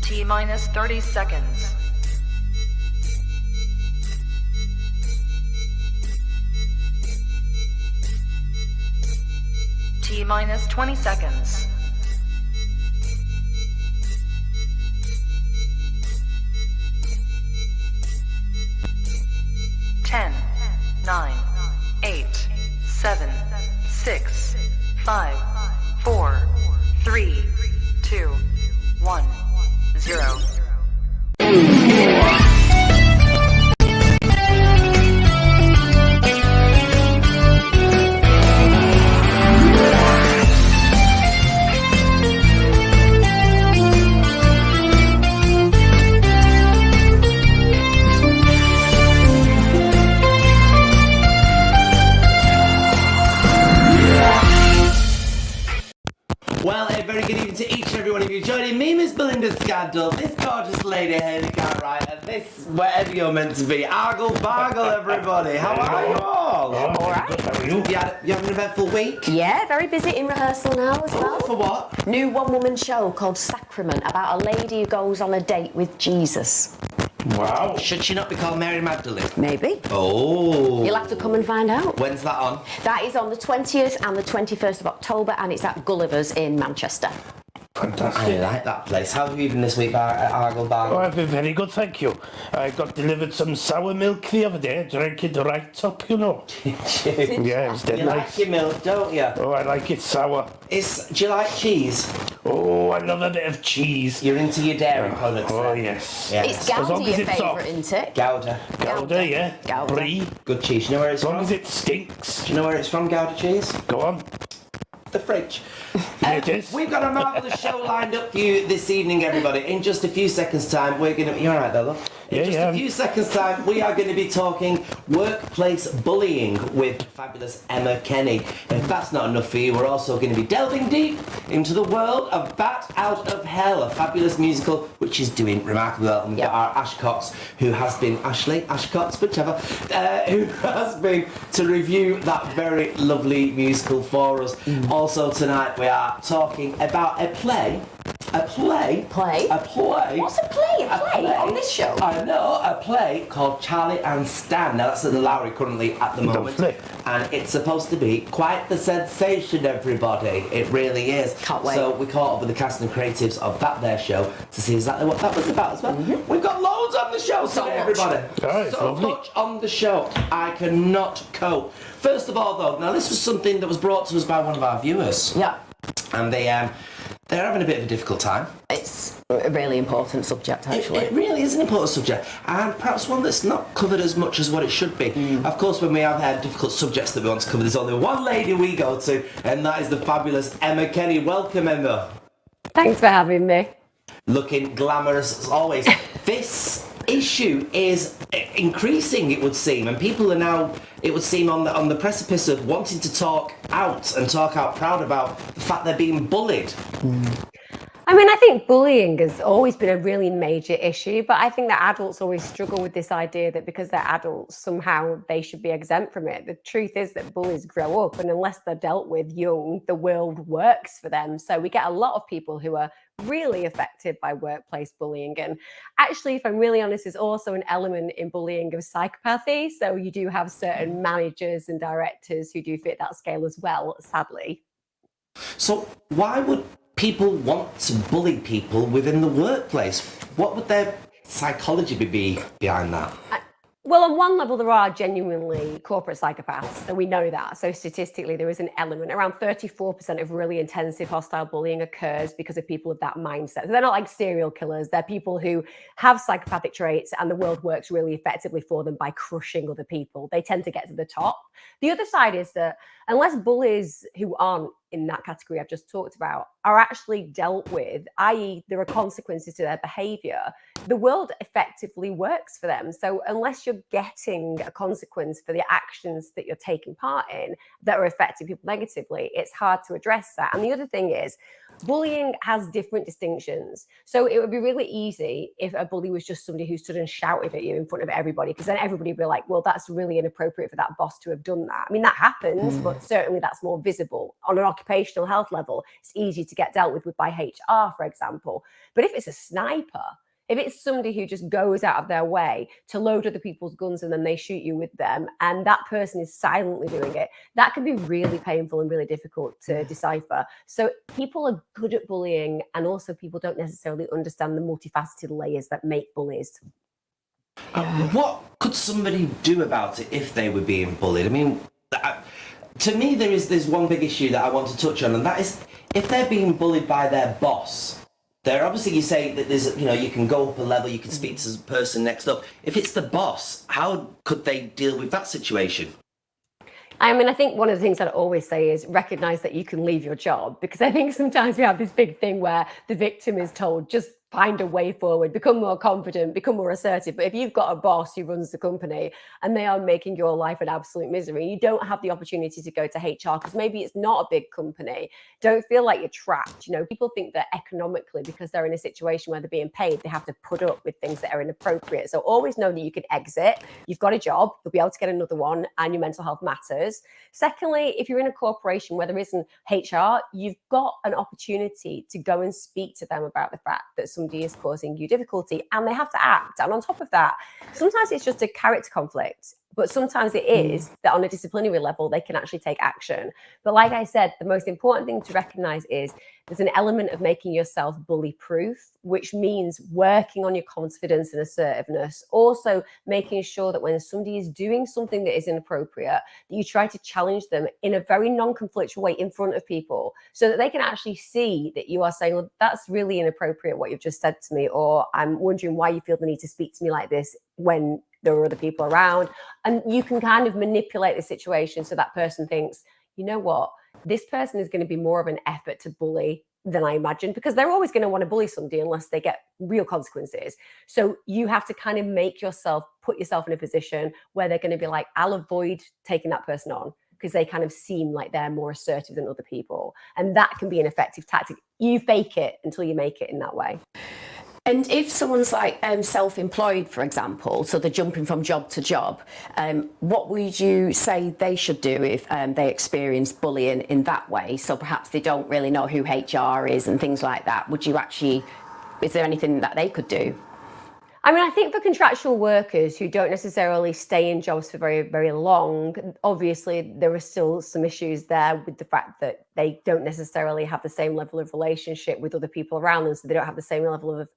T minus 30 seconds. T minus 20 seconds. 10, 9, 8, 7, 6, 5, 4, 3, 2, 1, 0. Well, a very good evening to each and every one of you joining me, Miss Belinda Scandal, this gorgeous lady Hayley Cartwright, and this, wherever you're meant to be, Argle Bargle, everybody. How are you all? All right. How are you? You having an eventful week? Yeah, very busy in rehearsal now as well. For what? New one-woman show called Sacrament about a lady who goes on a date with Jesus. Wow. Should she not be called Mary Magdalene? Maybe. Oh. You'll have to come and find out. When's that on? That is on the 20th and the 21st of October, and it's at Gulliver's in Manchester. Fantastic. I like that place. How have you been this week, Argle Bargle? Oh, I've been very good, thank you. I got delivered some sour milk the other day. Drank it right up, you know. Yeah, it was dead You nice. like your milk, don't you? Oh, I like it sour. Do you like cheese? Oh, I love a bit of cheese. You're into your dairy products. Oh, then? yes. Yeah. It's As long Gouda as your it's soft. favourite, isn't it? Gouda. Gouda, yeah. Gouda. Brie. Good cheese. Do you know where it's As long from? as it stinks. Do you know where it's from, Gouda cheese? Go on. The fridge. Here it is. We've got a marvellous show lined up for you this evening, everybody. In just a few seconds' time, we're going to... You're all right, though, love? In just a few seconds' time, we are going to be talking workplace bullying with fabulous Emma Kenny. If that's not enough for you, we're also going to be delving deep into the world of Bat Out of Hell, a fabulous musical which is doing remarkably well. And we've got our Ash Cox, who has been... Ash Cox, whichever, who has been to review that very lovely musical for us. Also tonight, we are talking about a play. A play? Play? A play. What's a play? A play on this show? I know, a play called Charlie and Stan. Now that's in the Lowry currently at the moment. Lovely. And it's supposed to be quite the sensation, everybody. It really is. Can't wait. So we caught up with the cast and creatives of that there show to see exactly what that was about as well. We've got loads on the show So today, much. everybody. Oh, it's so lovely. much on the show. I cannot cope. First of all, though, now this was something that was brought to us by one of our viewers. Yeah. And they're having a bit of a difficult time. It's a really important subject, actually. It really is an important subject, and perhaps one that's not covered as much as what it should be. Of course, when we have difficult subjects that we want to cover, there's only one lady we go to, and that is the fabulous Emma Kenny. Welcome, Emma. Thanks for having me. Looking glamorous as always. This issue is increasing, it would seem, and people are now, it would seem, on the precipice of wanting to talk out and talk out proud about the fact they're being bullied. I mean, I think bullying has always been a really major issue, but I think that adults always struggle with this idea that because they're adults, somehow they should be exempt from it. The truth is that bullies grow up, and unless they're dealt with young, the world works for them. So we get a lot of people who are really affected by workplace bullying. And actually, if I'm really honest, there's also an element in bullying of psychopathy. So you do have certain managers and directors who do fit that scale as well, sadly. So why would people want to bully people within the workplace? What would their psychology be behind that? Well, on one level, there are genuinely corporate psychopaths, so we know that. So statistically, there is an element. Around 34% of really intensive hostile bullying occurs because of people of that mindset. So they're not like serial killers. They're people who have psychopathic traits, and the world works really effectively for them by crushing other people. They tend to get to the top. The other side is that unless bullies who aren't in that category I've just talked about are actually dealt with, i.e. there are consequences to their behaviour, the world effectively works for them. So unless you're getting a consequence for the actions that you're taking part in that are affecting people negatively, it's hard to address that. And the other thing is, bullying has different distinctions. So it would be really easy if a bully was just somebody who stood and shouted at you in front of everybody, because then everybody would be like, well, that's really inappropriate for that boss to have done that. I mean, that happens, but certainly that's more visible. On an occupational health level, it's easy to get dealt with by HR, for example. But if it's a sniper, if it's somebody who just goes out of their way to load other people's guns and then they shoot you with them, and that person is silently doing it, that can be really painful and really difficult to decipher. So people are good at bullying, and also people don't necessarily understand the multifaceted layers that make bullies. What could somebody do about it if they were being bullied? I mean, to me, there's one big issue that I want to touch on, and that is if they're being bullied by their boss. There, obviously, you say that there's, you can go up a level, you can speak to the person next up. If it's the boss, how could they deal with that situation? I mean, I think one of the things that I always say is recognize that you can leave your job, because I think sometimes we have this big thing where the victim is told, just find a way forward, become more confident, become more assertive. But if you've got a boss who runs the company and they are making your life an absolute misery, you don't have the opportunity to go to HR because maybe it's not a big company. Don't feel like you're trapped. People think that economically, because they're in a situation where they're being paid, they have to put up with things that are inappropriate. So always know that you can exit. You've got a job, you'll be able to get another one, and your mental health matters. Secondly, if you're in a corporation where there isn't HR, you've got an opportunity to go and speak to them about the fact that somebody is causing you difficulty, and they have to act. And on top of that, sometimes it's just a character conflict, but sometimes it is that on a disciplinary level, they can actually take action. But like I said, the most important thing to recognize is there's an element of making yourself bully proof, which means working on your confidence and assertiveness. Also making sure that when somebody is doing something that is inappropriate, that you try to challenge them in a very non-conflictual way in front of people, so that they can actually see that you are saying, well, that's really inappropriate what you've just said to me, or I'm wondering why you feel the need to speak to me like this when there are other people around. And you can kind of manipulate the situation so that person thinks, you know what, this person is going to be more of an effort to bully than I imagined, because they're always going to want to bully somebody unless they get real consequences. So you have to kind of put yourself in a position where they're going to be like, I'll avoid taking that person on because they kind of seem like they're more assertive than other people. And that can be an effective tactic. You fake it until you make it in that way. And if someone's like self-employed, for example, so they're jumping from job to job, what would you say they should do if they experience bullying in that way? So perhaps they don't really know who HR is and things like that. Is there anything that they could do? I mean, I think for contractual workers who don't necessarily stay in jobs for very, very long, obviously there are still some issues there with the fact that they don't necessarily have the same level of relationship with other people around them, so they don't have the same level of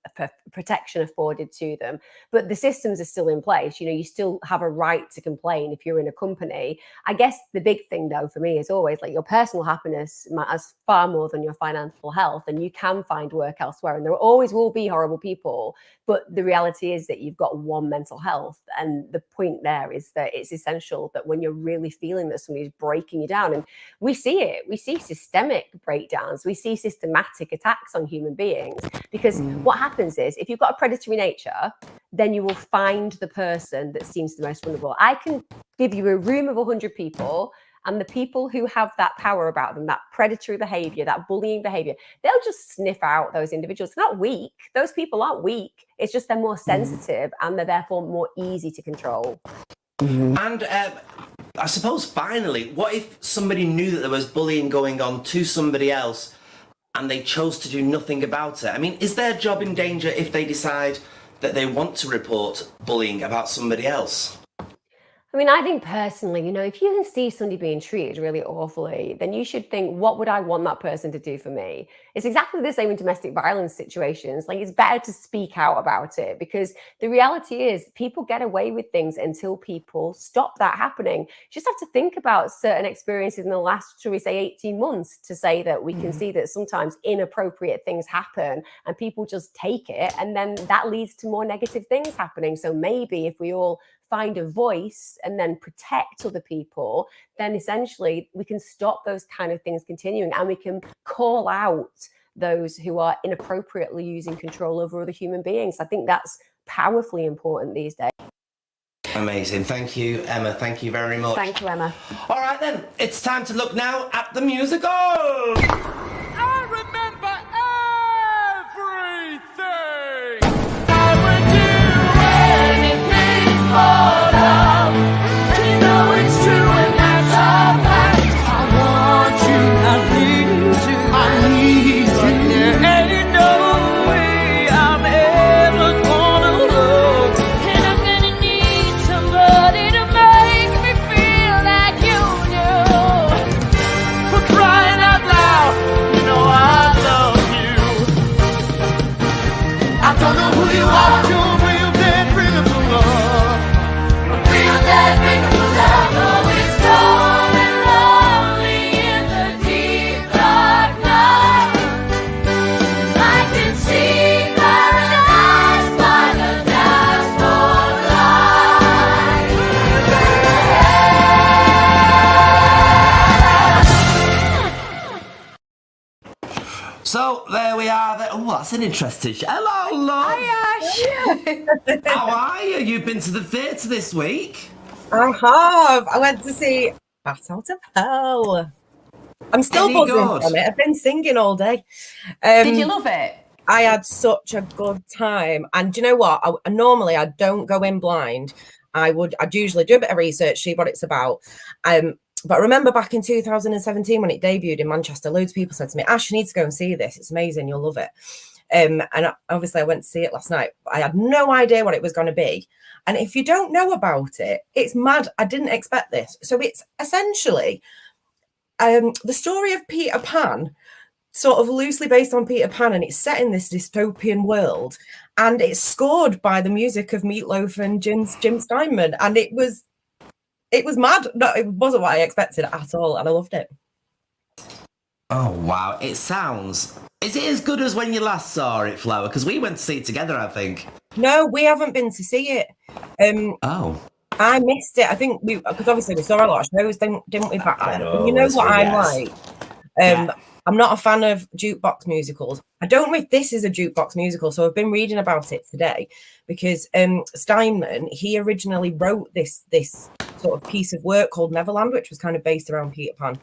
protection afforded to them. But the systems are still in place. You still have a right to complain if you're in a company. I guess the big thing, though, for me is always like your personal happiness matters far more than your financial health, and you can find work elsewhere. And there always will be horrible people, but the reality is that you've got one mental health. And the point there is that it's essential that when you're really feeling that somebody's breaking you down, and we see it, we see systemic breakdowns, we see systematic attacks on human beings, because what happens is if you've got a predatory nature, then you will find the person that seems the most vulnerable. I can give you a room of 100 people, and the people who have that power about them, that predatory behavior, that bullying behavior, they'll just sniff out those individuals. They're not weak. Those people aren't weak. It's just they're more sensitive and they're therefore more easy to control. And I suppose finally, what if somebody knew that there was bullying going on to somebody else and they chose to do nothing about it? I mean, is their job in danger if they decide that they want to report bullying about somebody else? I mean, I think personally, if you can see somebody being treated really awfully, then you should think, what would I want that person to do for me? It's exactly the same in domestic violence situations. Like, it's better to speak out about it, because the reality is people get away with things until people stop that happening. You just have to think about certain experiences in the last, shall we say, 18 months to say that we can see that sometimes inappropriate things happen and people just take it, and then that leads to more negative things happening. So maybe if we all find a voice and then protect other people, then essentially we can stop those kind of things continuing, and we can call out those who are inappropriately using control over other human beings. I think that's powerfully important these days. Amazing. Thank you, Emma. Thank you very much. Thank you, Emma. All right, then. It's time to look now at the musical. I remember So there we are. Oh, that's an interesting show. Hello, love. Hi, Ash. How are you? You've been to the theatre this week. I have. I went to see Bat Out of Hell. I'm still Any buzzing good? from it. I've been singing all day. Did you love it? I had such a good time. And do you know what? Normally I don't go in blind. I'd usually do a bit of research, see what it's about. But I remember back in 2017 when it debuted in Manchester, loads of people said to me, Ash, you need to go and see this. It's amazing. You'll love it. And obviously I went to see it last night. I had no idea what it was going to be. And if you don't know about it, it's mad. I didn't expect this. So it's essentially the story of Peter Pan, sort of loosely based on Peter Pan, and it's set in this dystopian world. And it's scored by the music of Meatloaf and Jim Steinman. And it was mad. No, it wasn't what I expected at all. And I loved it. Oh, wow. It sounds... Is it as good as when you last saw it, Flower? Because we went to see it together, I think. No, we haven't been to see it. Oh. I missed it. I think because obviously we saw a lot of shows, didn't we, back then? You know what I'm like. I'm not a fan of jukebox musicals. I don't know if this is a jukebox musical, so I've been reading about it today because Steinman, he originally wrote this sort of piece of work called Neverland, which was kind of based around Peter Pan.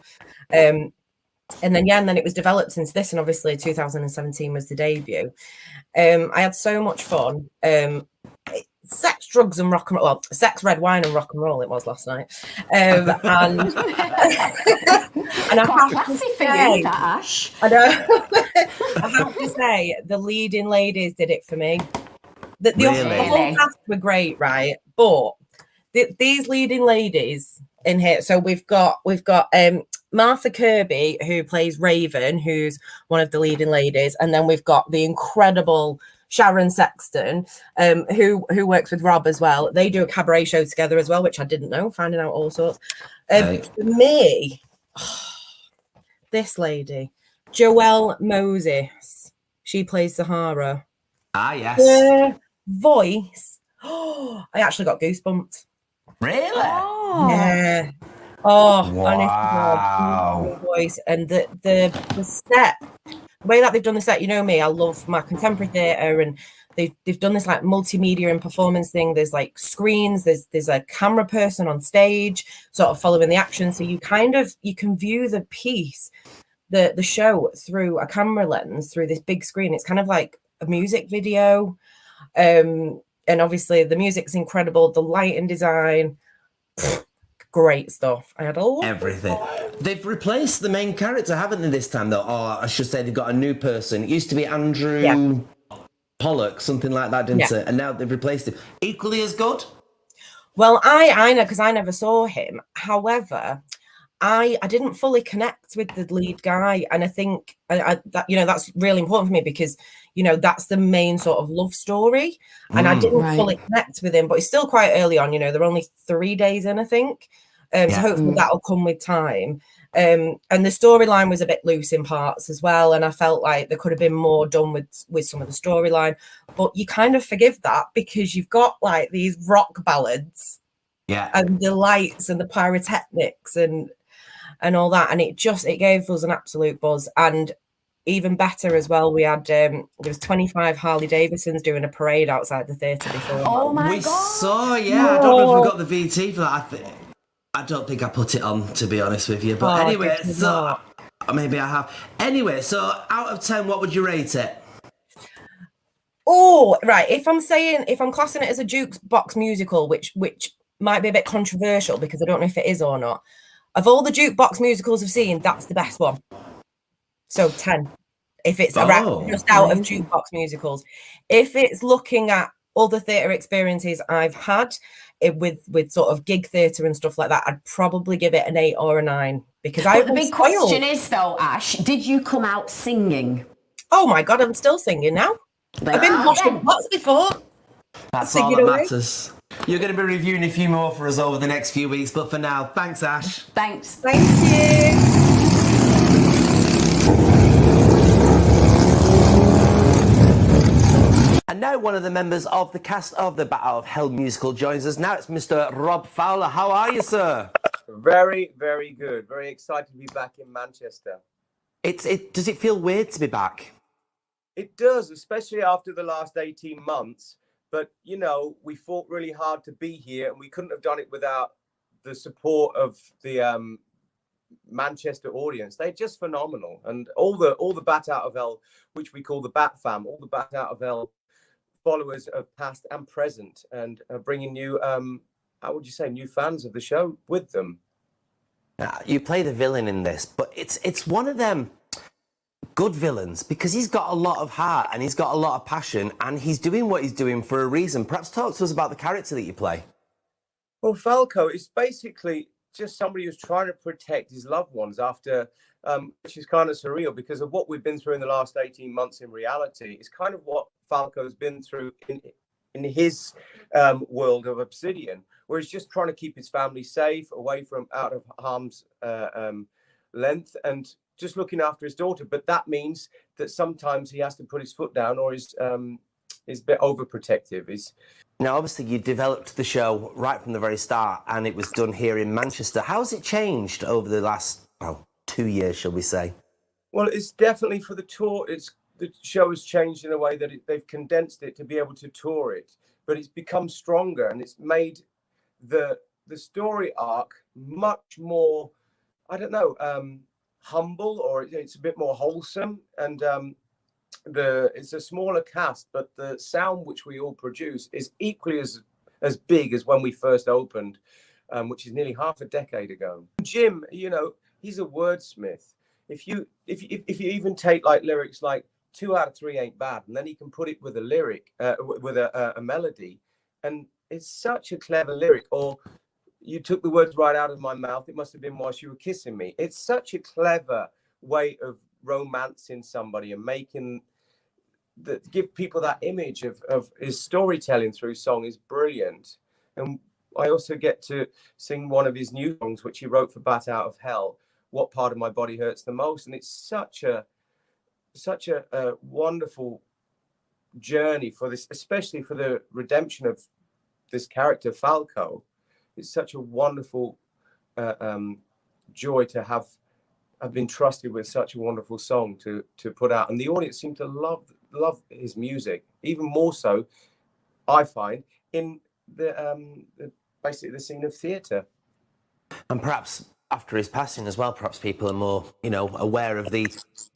And then it was developed into this, and obviously 2017 was the debut. I had so much fun. Sex, drugs, and rock and roll. Well, sex, red wine, and rock and roll. It was last night. And and I have Classy to for say, you, that, Ash. I know. I have to say, the leading ladies did it for me. The whole cast were great, right? But these leading ladies in here. So we've got Martha Kirby, who plays Raven, who's one of the leading ladies, and then we've got the incredible Sharon Sexton, who works with Rob as well. They do a cabaret show together as well, which I didn't know, finding out all sorts. For me, this lady, Joelle Moses, she plays Sahara. Ah, yes. Her voice, I actually got goosebumps. Really? Oh. Yeah. Oh, wow. honestly, voice and the set, the way that they've done the set. You know me, I love my contemporary theatre, and they've done this like multimedia and performance thing. There's like screens, there's a camera person on stage, sort of following the action. So you can view the piece, the show through a camera lens through this big screen. It's kind of like a music video, and obviously the music's incredible. The lighting design. Great stuff. I had everything. They've replaced the main character, haven't they, this time, though? Or I should say they've got a new person. It used to be Andrew Pollock, something like that, didn't it? And now they've replaced him. Equally as good? Well, I know, because I never saw him. However, I didn't fully connect with the lead guy. And I think that, that's really important for me because, that's the main sort of love story. And I didn't fully connect with him, but it's still quite early on. They're only 3 days in, I think. So hopefully that'll come with time. And the storyline was a bit loose in parts as well. And I felt like there could have been more done with some of the storyline. But you kind of forgive that because you've got like these rock ballads and the lights and the pyrotechnics and all that. And it gave us an absolute buzz. And even better as well, we had there was 25 Harley Davidsons doing a parade outside the theatre before. Oh my God! We saw, I don't know if we got the VT for that. I don't think I put it on, to be honest with you. But anyway, so maybe I have. Anyway, so out of 10, what would you rate it? Oh, right. If I'm classing it as a jukebox musical, which might be a bit controversial because I don't know if it is or not. Of all the jukebox musicals I've seen, that's the best one. So 10. If it's just out of jukebox musicals. If it's looking at other theatre experiences I've had with sort of gig theatre and stuff like that, I'd probably give it an 8 or a 9 because the big question is though, Ash, did you come out singing? Oh my God, I'm still singing now. I've been washing pots before. That's all that matters. You're going to be reviewing a few more for us over the next few weeks, but for now, thanks, Ash. Thanks. Thank you. And now one of the members of the cast of the Bat Out of Hell musical joins us. Now it's Mr. Rob Fowler. How are you, sir? Very, very good. Very excited to be back in Manchester. Does it feel weird to be back? It does, especially after the last 18 months. But, you know, we fought really hard to be here, and we couldn't have done it without the support of the Manchester audience. They're just phenomenal. And all the Bat Out of Hell, which we call the Bat Fam, all the Bat Out of Hell followers of past and present, and bringing new, how would you say, new fans of the show with them. You play the villain in this, but it's one of them good villains because he's got a lot of heart and he's got a lot of passion and he's doing what he's doing for a reason. Perhaps talk to us about the character that you play. Well, Falco is basically just somebody who's trying to protect his loved ones after, which is kind of surreal because of what we've been through in the last 18 months in reality. It's kind of what Falco's been through in his world of Obsidian, where he's just trying to keep his family safe, away from out of harm's length, and just looking after his daughter. But that means that sometimes he has to put his foot down, or is a bit overprotective. Now, obviously, you developed the show right from the very start, and it was done here in Manchester. How has it changed over the last 2 years, shall we say? Well, it's definitely for the tour. The show has changed in a way that they've condensed it to be able to tour it, but it's become stronger, and it's made the story arc much more, I don't know, humble, or it's a bit more wholesome, and it's a smaller cast, but the sound which we all produce is equally as big as when we first opened, which is nearly half a decade ago. Jim, you know, he's a wordsmith. If you even take like lyrics like 2 out of 3 ain't bad, and then he can put it with a lyric, with a melody, and it's such a clever lyric. Or you took the words right out of my mouth, it must have been whilst you were kissing me. It's such a clever way of romancing somebody and making give people that image of his storytelling through song is brilliant. And I also get to sing one of his new songs, which he wrote for Bat Out of Hell, What Part of My Body Hurts the Most. And it's such a wonderful journey for this, especially for the redemption of this character Falco. It's such a wonderful joy to have been trusted with such a wonderful song to put out, and the audience seem to love his music even more so, I find, in the basically the scene of theatre. And perhaps after his passing as well, perhaps people are more, you know, aware of the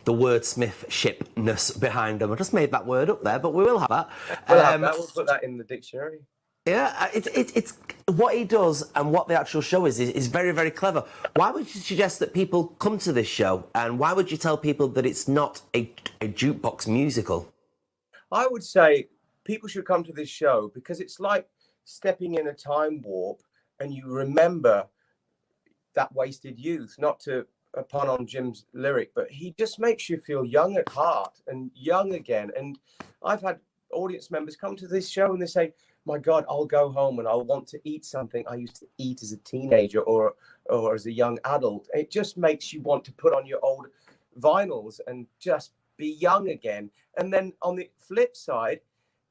wordsmithshipness behind him. I just made that word up there, but we will have that. We'll put that in the dictionary. Yeah, it's what he does and what the actual show is very, very clever. Why would you suggest that people come to this show, and why would you tell people that it's not a jukebox musical? I would say people should come to this show because it's like stepping in a time warp, and you remember that wasted youth. Not to pun on Jim's lyric, but he just makes you feel young at heart and young again. And I've had audience members come to this show and they say, my God, I'll go home and I'll want to eat something I used to eat as a teenager or as a young adult. It just makes you want to put on your old vinyls and just be young again. And then on the flip side,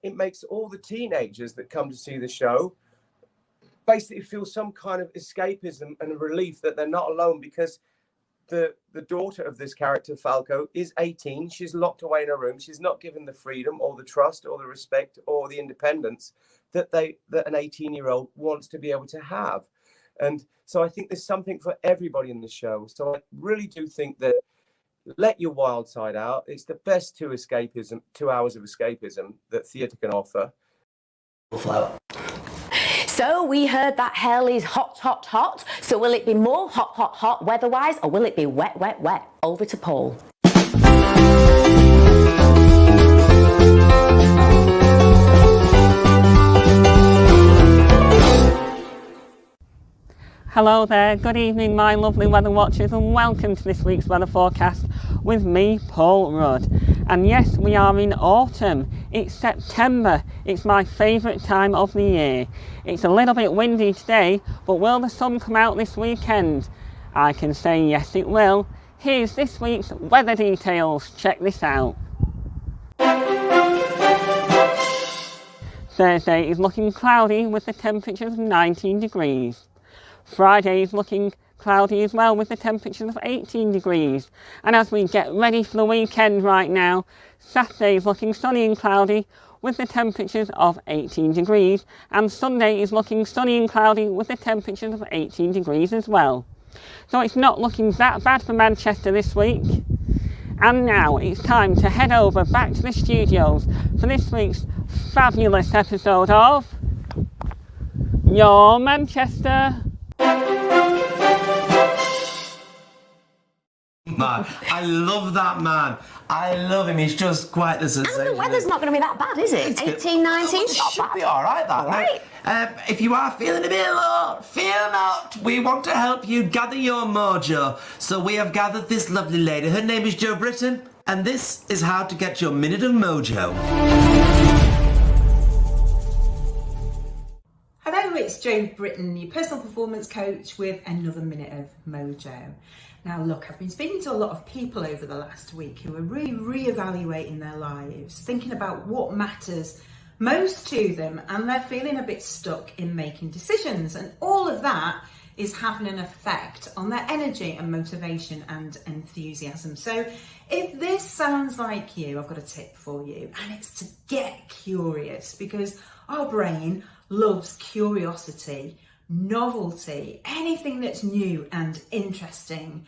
it makes all the teenagers that come to see the show basically feel some kind of escapism and a relief that they're not alone, because the daughter of this character, Falco, is 18. She's locked away in her room. She's not given the freedom or the trust or the respect or the independence that an 18-year-old wants to be able to have. And so I think there's something for everybody in the show. So I really do think that let your wild side out. It's the best 2 hours of escapism that theatre can offer. Flower. So we heard that hell is hot, hot, hot. So will it be more hot, hot, hot weather-wise, or will it be wet, wet, wet? Over to Paul. Hello there, good evening my lovely weather watchers, and welcome to this week's weather forecast with me, Paul Rudd. And yes, we are in autumn. It's September. It's my favourite time of the year. It's a little bit windy today, but will the sun come out this weekend? I can say yes, it will. Here's this week's weather details. Check this out. Thursday is looking cloudy with the temperature of 19 degrees. Friday is looking cloudy as well, with the temperatures of 18 degrees. And as we get ready for the weekend right now, Saturday is looking sunny and cloudy with the temperatures of 18 degrees, and Sunday is looking sunny and cloudy with the temperatures of 18 degrees as well. So it's not looking that bad for Manchester this week. And now it's time to head over back to the studios for this week's fabulous episode of Your Manchester. Man, I love that man. I love him. He's just quite the sensation. And the weather's not going to be that bad, is it? 18, 19, It should be all right, that. Right. If you are feeling a bit low, fear not. We want to help you gather your mojo. So we have gathered this lovely lady. Her name is Jo Britton, and this is how to get your minute of mojo. Hello, it's Jo Britton, your personal performance coach with another minute of mojo. Now look, I've been speaking to a lot of people over the last week who are really re-evaluating their lives, thinking about what matters most to them, and they're feeling a bit stuck in making decisions, and all of that is having an effect on their energy and motivation and enthusiasm. So if this sounds like you, I've got a tip for you, and it's to get curious, because our brain loves curiosity, novelty, anything that's new and interesting.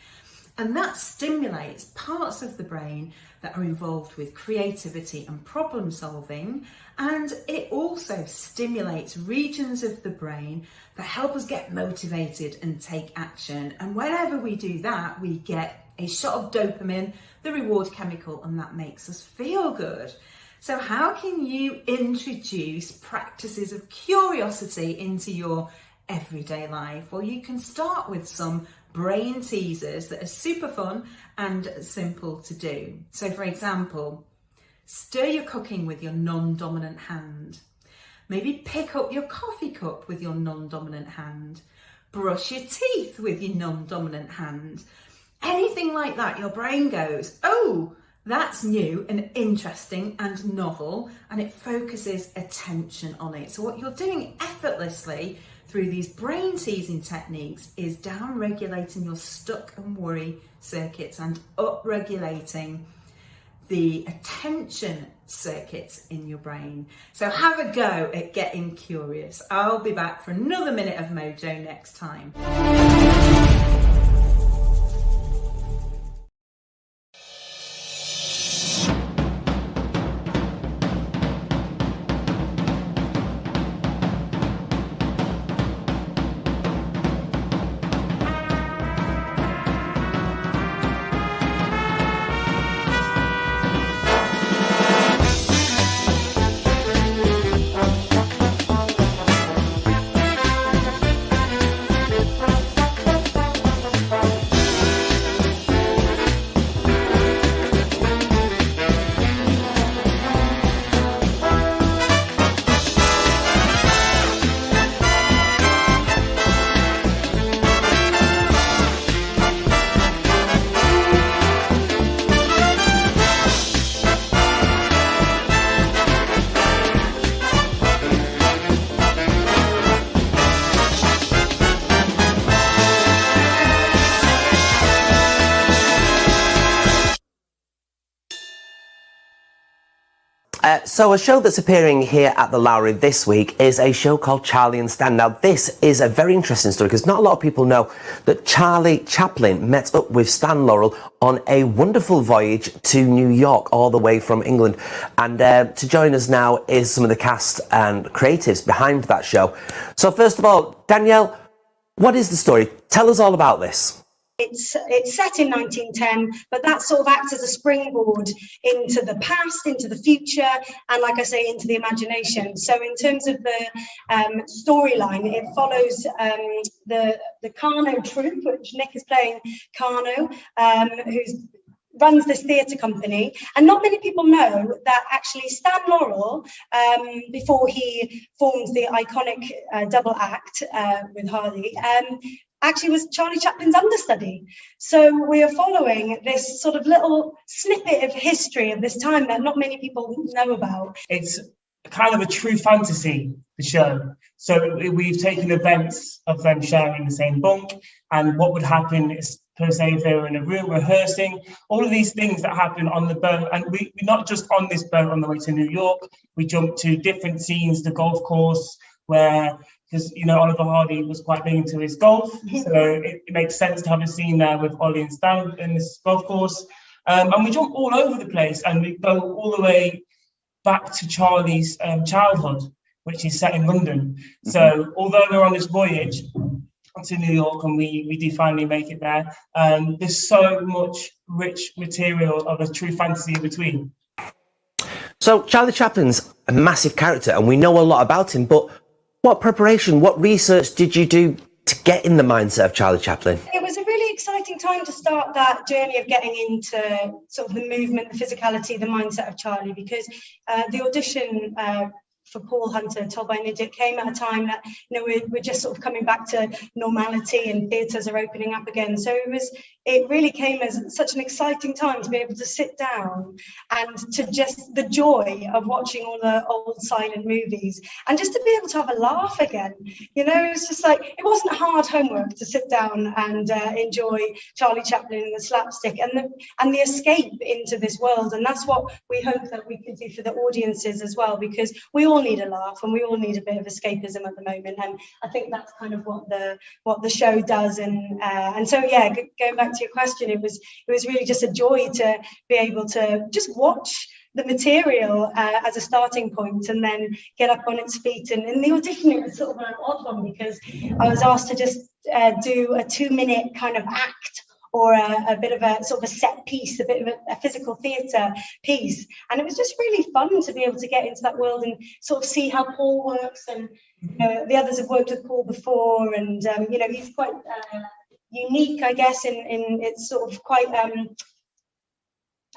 And that stimulates parts of the brain that are involved with creativity and problem solving. And it also stimulates regions of the brain that help us get motivated and take action. And whenever we do that, we get a shot of dopamine, the reward chemical, and that makes us feel good. So how can you introduce practices of curiosity into your everyday life? Well, you can start with some brain teasers that are super fun and simple to do. So for example, stir your cooking with your non-dominant hand. Maybe pick up your coffee cup with your non-dominant hand. Brush your teeth with your non-dominant hand. Anything like that, your brain goes, oh, that's new and interesting and novel, and it focuses attention on it. So what you're doing effortlessly through these brain teasing techniques is down regulating your stuck and worry circuits and up regulating the attention circuits in your brain. So have a go at getting curious. I'll be back for another minute of mojo next time. So a show that's appearing here at the Lowry this week is a show called Charlie and Stan. Now this is a very interesting story because not a lot of people know that Charlie Chaplin met up with Stan Laurel on a wonderful voyage to New York all the way from England. And to join us now is some of the cast and creatives behind that show. So first of all, Danielle, what is the story? Tell us all about this. It's set in 1910, but that sort of acts as a springboard into the past, into the future, and like I say, into the imagination. So in terms of the storyline, it follows the Carno troupe, which Nick is playing Carno, who runs this theatre company. And not many people know that actually Stan Laurel, before he formed the iconic double act with Harley, actually was Charlie Chaplin's understudy. So we are following this sort of little snippet of history of this time that not many people know about. It's kind of a true fantasy the show. So we've taken events of them sharing the same bunk, and what would happen is, per se, if they were in a room rehearsing, all of these things that happen on the boat. And we're not just on this boat on the way to New York, we jump to different scenes, the golf course, where, because, you know, Oliver Hardy was quite big into his golf, so it makes sense to have a scene there with Ollie and Stan in this golf course. And we jump all over the place, and we go all the way back to Charlie's childhood, which is set in London. So although we're on this voyage to New York and we do finally make it there, there's so much rich material of a true fantasy in between. So Charlie Chaplin's a massive character and we know a lot about him, but what preparation, what research did you do to get in the mindset of Charlie Chaplin? It was a really exciting time to start that journey of getting into sort of the movement, the physicality, the mindset of Charlie, because the audition for Paul Hunter, Told by an Idiot, came at a time that, you know, we're just sort of coming back to normality and theatres are opening up again. So it really came as such an exciting time to be able to sit down and to just the joy of watching all the old silent movies and just to be able to have a laugh again. You know, it was just like, it wasn't hard homework to sit down and enjoy Charlie Chaplin and the slapstick and the escape into this world. And that's what we hope that we can do for the audiences as well, because we all need a laugh and we all need a bit of escapism at the moment. And I think that's kind of what the show does. And so, yeah, going back to your question, it was really just a joy to be able to just watch the material as a starting point and then get up on its feet. And in the audition, it was sort of an odd one because I was asked to just do a 2-minute kind of act or a bit of a sort of a set piece, a bit of a physical theatre piece. And it was just really fun to be able to get into that world and sort of see how Paul works. And the others have worked with Paul before, and you know, he's quite unique, I guess, in it's sort of quite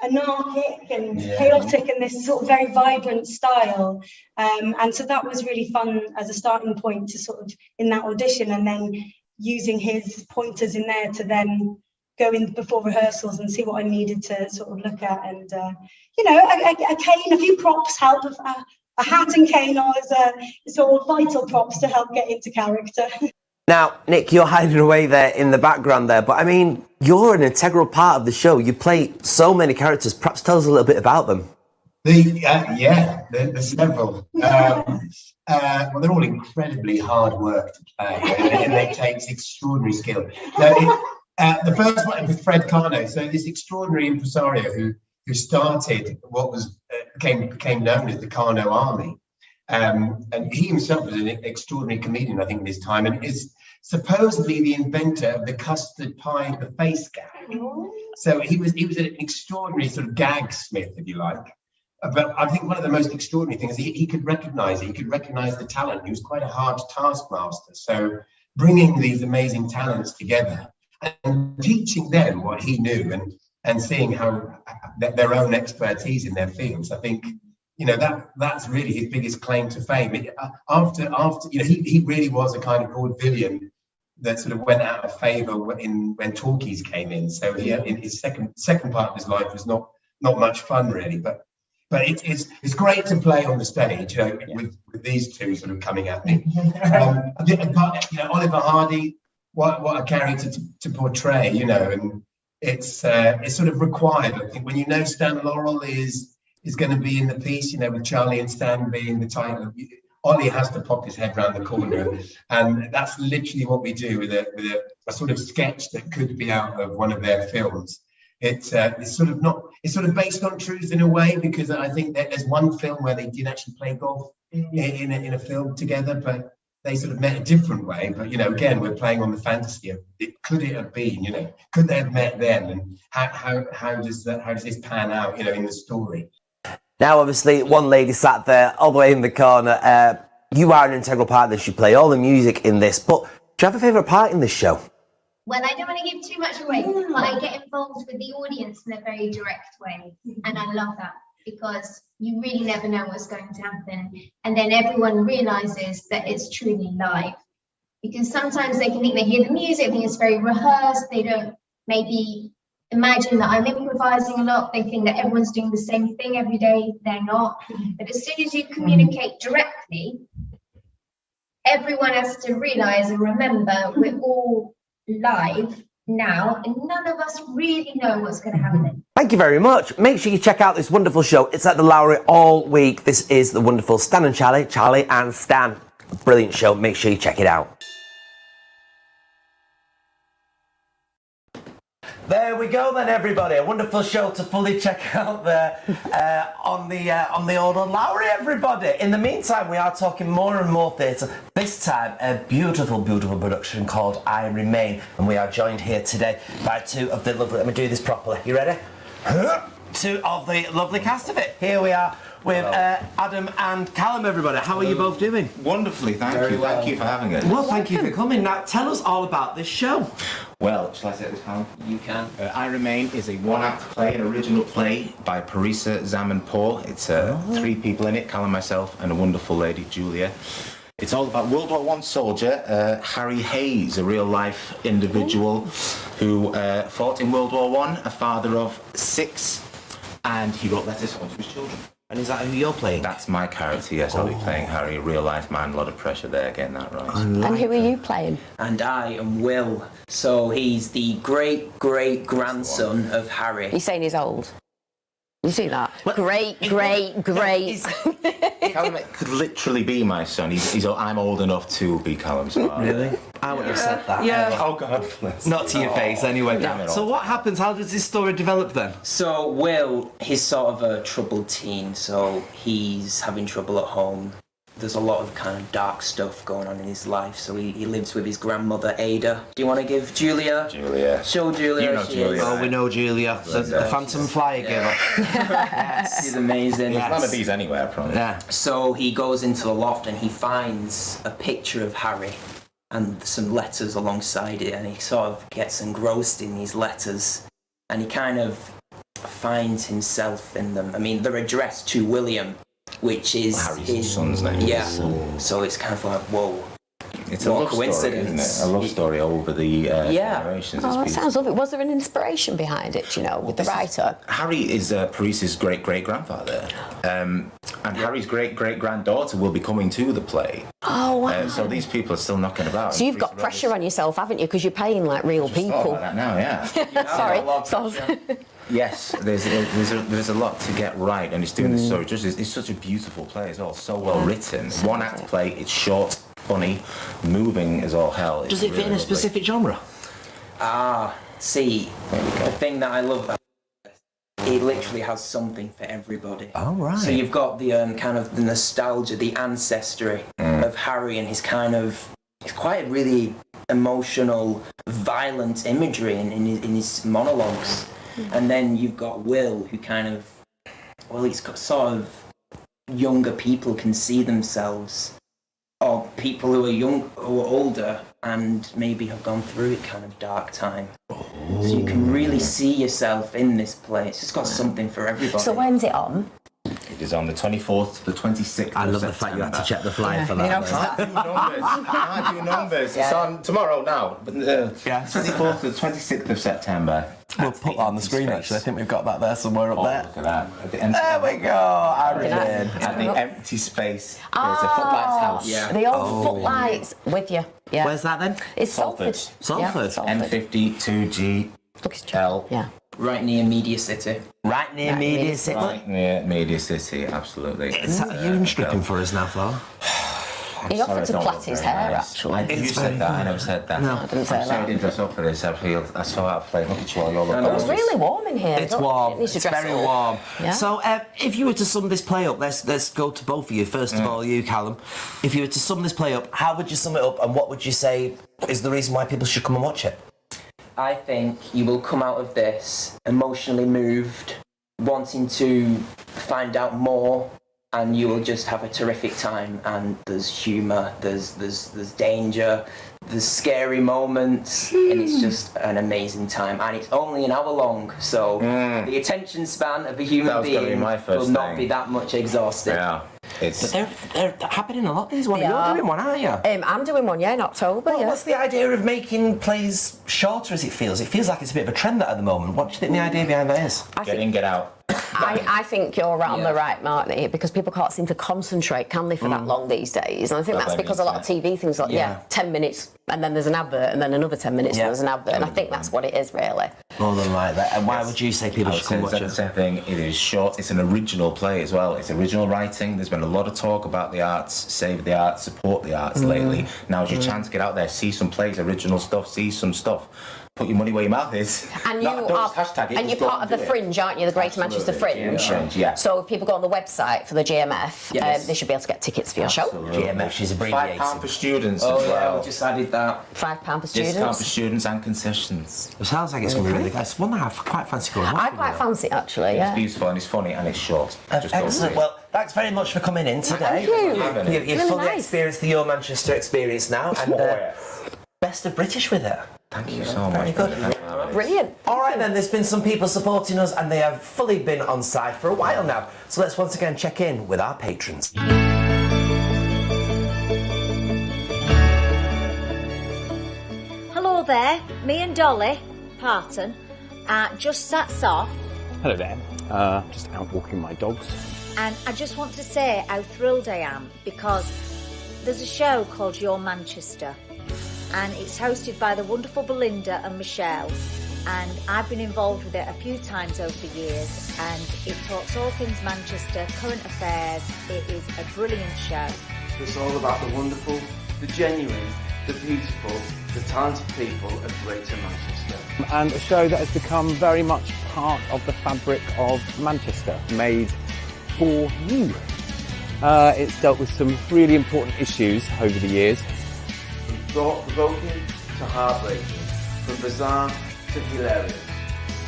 anarchic and chaotic in this sort of very vibrant style. And so that was really fun as a starting point to sort of in that audition, and then using his pointers in there to then go in before rehearsals and see what I needed to sort of look at. And you know, a cane, a few props help. A hat and cane are sort of vital props to help get into character. Now, Nick, you're hiding away there in the background there, but I mean, you're an integral part of the show. You play so many characters. Perhaps tell us a little bit about them. There's several. Well, they're all incredibly hard work to play, and it takes extraordinary skill. The first one was Fred Carno. So this extraordinary impresario who started what was became known as the Carno Army. And he himself was an extraordinary comedian, I think, in his time, and is supposedly the inventor of the custard pie, the face gag. So he was an extraordinary sort of gag smith, if you like. But I think one of the most extraordinary things, he could recognise it. He could recognise the talent. He was quite a hard taskmaster. So bringing these amazing talents together and teaching them what he knew and seeing how their own expertise in their fields, I think, you know, that's really his biggest claim to fame. After you know, he really was a kind of vaudevillian that sort of went out of favour when talkies came in. So in his second part of his life was not much fun really. But it's great to play on the stage, you know, with these two sort of coming at me. You know, Oliver Hardy, what a character to portray, you know, and it's sort of required. I think when you know Stan Laurel is going to be in the piece, you know, with Charlie and Stan being the title, Ollie has to pop his head round the corner, and that's literally what we do with a sort of sketch that could be out of one of their films. It's sort of based on truth in a way, because I think that there's one film where they did actually play golf in a film together, but they sort of met a different way. But, you know, again, we're playing on the fantasy of could it have been, you know, could they have met then, and how does this pan out, you know, in the story? Now, obviously, one lady sat there all the way in the corner. You are an integral part of this. You play all the music in this. But do you have a favourite part in this show? Well, I don't want to give too much away, but I get involved with the audience in a very direct way. And I love that, because you really never know what's going to happen. And then everyone realises that it's truly live. Because sometimes they can think they hear the music, think it's very rehearsed. They don't maybe imagine that I'm improvising a lot. They think that everyone's doing the same thing every day. They're not. But as soon as you communicate directly, everyone has to realise and remember we're all live now, and none of us really know what's going to happen. Thank you very much. Make sure you check out this wonderful show. It's at the Lowry all week. This is the wonderful Stan and Charlie, Charlie and Stan. Brilliant show. Make sure you check it out. There we go then, everybody. A wonderful show to fully check out there on the old Lowry, everybody. In the meantime, we are talking more and more theatre. This time, a beautiful, beautiful production called I Remain. And we are joined here today by two of the lovely... Let me do this properly. You ready? Two of the lovely cast of it. Here we are with Adam and Callum, everybody. How are you both doing? Wonderfully, thank you. well. Thank you for having us. Well, thank you for coming. Now, tell us all about this show. Well, shall I say this, Callum? You can. I Remain is a one-act play, an original play by Parisa, Zam and Paul. It's 3 people in it, Callum, myself, and a wonderful lady, Julia. It's all about World War I soldier, Harry Hayes, a real-life individual who fought in World War I, a father of 6, and he wrote letters home to his children. And is that who you're playing? That's my character, yes. I'll be playing Harry, real-life man. A lot of pressure there, getting that right. And who are you playing? And I am Will. So he's the great-great-grandson of Harry. You're saying he's old? You see that? Great. Callum could literally be my son. I'm old enough to be Callum's father. Really? I wouldn't have said that. Yeah. Oh, God bless. Not to your face, anyway. Yeah. So what happens? How does this story develop then? So Will, he's sort of a troubled teen, so he's having trouble at home. There's a lot of kind of dark stuff going on in his life, so he lives with his grandmother, Ada. Do you want to give Julia? Julia. Show Julia. You know Julia. Oh, we know Julia. The Phantom Flyer giver. Yes. She's amazing. There's none of these anywhere, I promise. Yeah. So he goes into the loft and he finds a picture of Harry and some letters alongside it, and he sort of gets engrossed in these letters, and he kind of finds himself in them. I mean, they're addressed to William, which is Harry's his son's name. Yeah. So it's kind of like, whoa. It's a love story, isn't it? A love story over the generations. Oh, that sounds lovely. Was there an inspiration behind it, with the writer? Harry is Parisa's great-great-grandfather. And Harry's great-great-granddaughter will be coming to the play. Oh, wow. So these people are still knocking about. So you've got pressure on yourself, haven't you? Because you're paying like real people. Thought about that now, yeah. Sorry. Yes, there's a lot to get right, and it's doing this so it's such a beautiful play as well, so well written. One act play, it's short, funny, moving as all hell. Does it fit in a specific genre? See, the thing that I love about it literally has something for everybody. Oh, right. So you've got the kind of the nostalgia, the ancestry of Harry and his kind of, it's quite really emotional, violent imagery in his monologues. And then you've got Will, who kind of, he's got sort of younger people can see themselves, or people who are young, who are older, and maybe have gone through a kind of dark time. So you can really see yourself in this place. It's got something for everybody. So when's it on? It is on the 24th to the 26th. I love the fact you had to check the flyer for that. I do numbers. It's on tomorrow now. 24th to the 26th of September. We'll put that on the screen, actually. I think we've got that there somewhere up there. Look at that. There we go. At the empty space, there's a Footlights house. Yeah. The old Footlights with you. Yeah. Where's that then? It's Salford. Salford. N52GL. Yeah. Right near Media City. Right near Media City. Right near Media City, absolutely. Is that you stripping for us now, Flo? He offered to plait his hair, actually. You said that, I never said that. No, I didn't say I'm sorry I that. didn't dress up for this. I saw out playing. Look at you all. You're all It's really warm in here. It's warm. It's very warm. Yeah. So, if you were to sum this play up, let's go to both of you. First of all, you, Callum. If you were to sum this play up, how would you sum it up, and what would you say is the reason why people should come and watch it? I think you will come out of this emotionally moved, wanting to find out more, and you will just have a terrific time. And there's humour, there's danger, there's scary moments, and it's just an amazing time. And it's only an hour long, so the attention span of a human being will not be that much exhausted. Yeah. But they're happening a lot, these ones. You're doing one, aren't you? I'm doing one, in October. Well, what's the idea of making plays shorter as it feels? It feels like it's a bit of a trend that at the moment. What do you think the idea behind that is? Get in, get out. I think you're on the right mark there, because people can't seem to concentrate, can they, for that long these days? And I think that's because a lot of TV things like 10 minutes and then there's an advert and then another 10 minutes and there's an advert, and I think that's what it is really. More than like that. And why would you say people should come watch it? The same thing. It is short. It's an original play as well. It's original writing. There's been a lot of talk about the arts, save the arts, support the arts lately. Now's your chance to get out there, see some plays, original stuff, see some stuff. Put your money where your mouth is. And you're part of the Fringe, aren't you? The Greater Manchester Fringe. So if people go on the website for the GMF, they should be able to get tickets for your show. GMF, she's abbreviated. £5 for students as Oh, yeah, well. we just added that. £5 for students. Discount for students and concessions. It sounds like it's going to be really good. It's one that I quite fancy going on. I quite fancy it, actually, It's beautiful and it's funny and it's short. Excellent. Well, thanks very much for coming in today. Thank you. You've fully experienced the Your Manchester experience now, and best of British with it. Thank you so much. Very good. Brilliant. All right then, there's been some people supporting us and they have fully been on side for a while now. So let's once again check in with our patrons. Hello there, me and Dolly Parton just sat off, Hello there, just out walking my dogs. and I just want to say how thrilled I am because there's a show called Your Manchester, and it's hosted by the wonderful Belinda and Michelle, and I've been involved with it a few times over the years, and it talks all things Manchester, current affairs. It is a brilliant show. It's all about the wonderful, the genuine, the beautiful, the talented people of Greater Manchester. And a show that has become very much part of the fabric of Manchester, made for you. It's dealt with some really important issues over the years. From thought-provoking to heartbreaking, from bizarre to hilarious.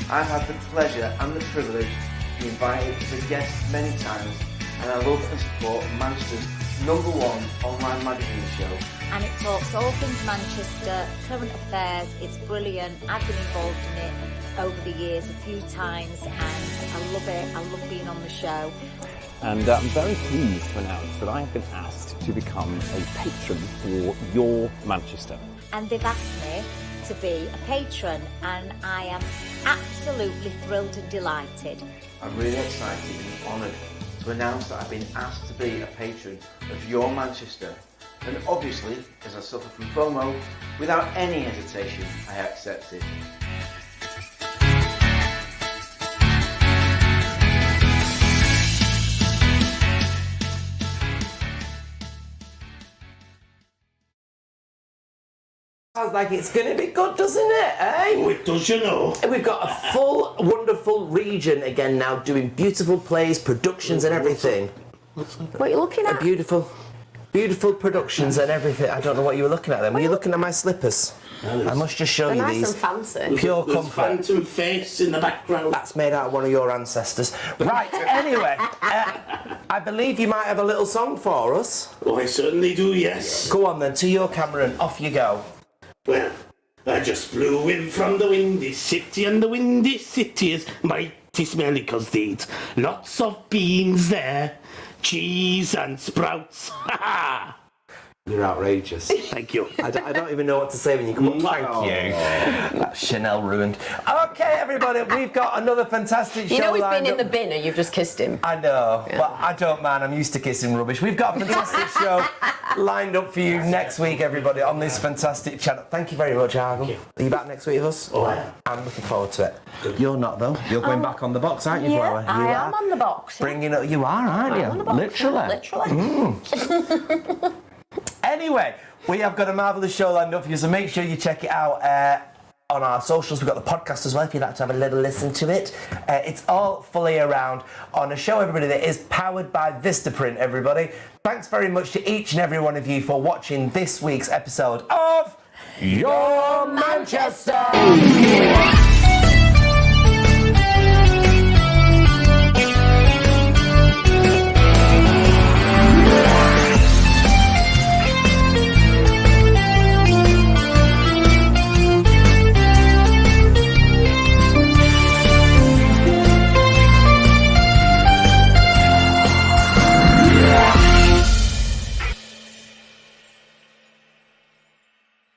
I've had the pleasure and the privilege to be invited as a guest many times, and I love and support Manchester's #1 online magazine show. And it talks all things Manchester, current affairs. It's brilliant. I've been involved in it over the years a few times, and I love it. I love being on the show. And I'm very pleased to announce that I have been asked to become a patron for Your Manchester. And they've asked me to be a patron, and I am absolutely thrilled and delighted. I'm really excited and honoured to announce that I've been asked to be a patron of Your Manchester. And obviously, as I suffer from FOMO, without any hesitation, I accepted. Sounds like it's going to be good, doesn't it, eh? Oh, it does, you know. We've got a full, wonderful region again now, doing beautiful plays, productions and everything. What are you looking at? Beautiful productions and everything. I don't know what you were looking at then. Were you looking at my slippers? I must just show They're you nice these. and fancy. Pure There's comfort. phantom face in the background. That's made out of one of your ancestors. Right, anyway, I believe you might have a little song for us. Oh, I certainly do, yes. Go on then, to your camera and off you go. Well, I just flew in from the windy city, and the windy city is mighty smelly 'cause they eat lots of beans there, cheese and sprouts. Ha ha! You're outrageous. Thank you. I don't even know what to say when you come up. Thank you. That's Chanel ruined. Okay, everybody, we've got another fantastic show. You know he's been lined in up. the bin and you've just kissed him. I know, but I don't mind. I'm used to kissing rubbish. We've got a fantastic show lined up for you next week, everybody, on this fantastic channel. Thank you very much, Argyle. Are you back next week with us? Oh, I am. I'm looking forward to it. You're not, though. You're going back on the box, aren't you, Yeah, Flower? You I are. am on the box. Bringing up, you are, aren't you? I'm on the box. Literally. Anyway, we have got a marvellous show lined up for you, so make sure you check it out on our socials. We've got the podcast as well, if you'd like to have a little listen to it. It's all fully around on a show, everybody, that is powered by Vistaprint, everybody. Thanks very much to each and every one of you for watching this week's episode of Your Manchester!